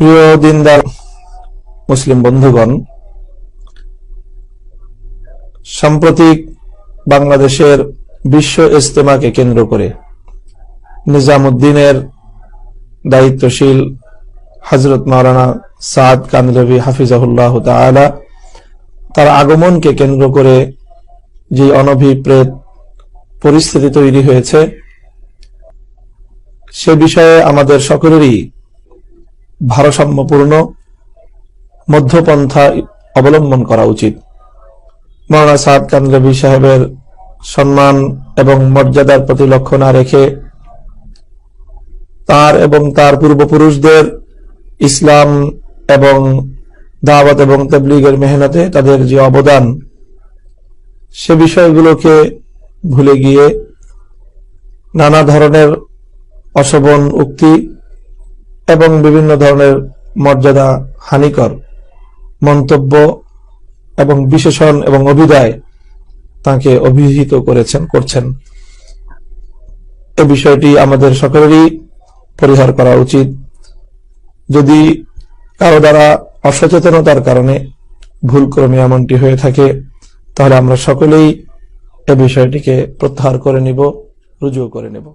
প্রিয় দিনদার মুসলিম বন্ধুগণ, সাম্প্রতিক বাংলাদেশের বিশ্ব ইজতেমাকে কেন্দ্র করে নিজামুদ্দিনের দায়িত্বশীল হযরত মাওলানা সাদ কান্দিলভি হাফিজাহুল্লাহ তাআলা তার আগমনকে কেন্দ্র করে যে অনভিপ্রেত পরিস্থিতি তৈরি হয়েছে, সে বিষয়ে আমাদের সকলেরই ভারসাম্যপূর্ণ মধ্যপন্থা অবলম্বন করা উচিত। মাওলানা সাদ কান্দিলভি সাহেবের সম্মান এবং মর্যাদার প্রতি লক্ষ্য না রেখে তার এবং তার পূর্বপুরুষদের ইসলাম এবং দাওয়াত এবং তাবলীগের মেহনতে তাদের যে অবদান, সে বিষয়গুলোকে ভুলে গিয়ে নানা ধরনের অশোভন উক্তি এবং বিভিন্ন ধরনের মর্যাদা হানিকর মন্তব্য এবং বিশেষণ এবং অভিধায় তাকে অভিহিত করছেন। এ বিষয়টি আমাদের সকলেরই পরিহার করা উচিত। যদি কারো দ্বারা অসচেতনতার কারণে ভুলক্রমে এমনটি হয়ে থাকে, তাহলে আমরা সকলেই এ বিষয়টিকে প্রত্যাহার করে নিব, রুজু করে নেব।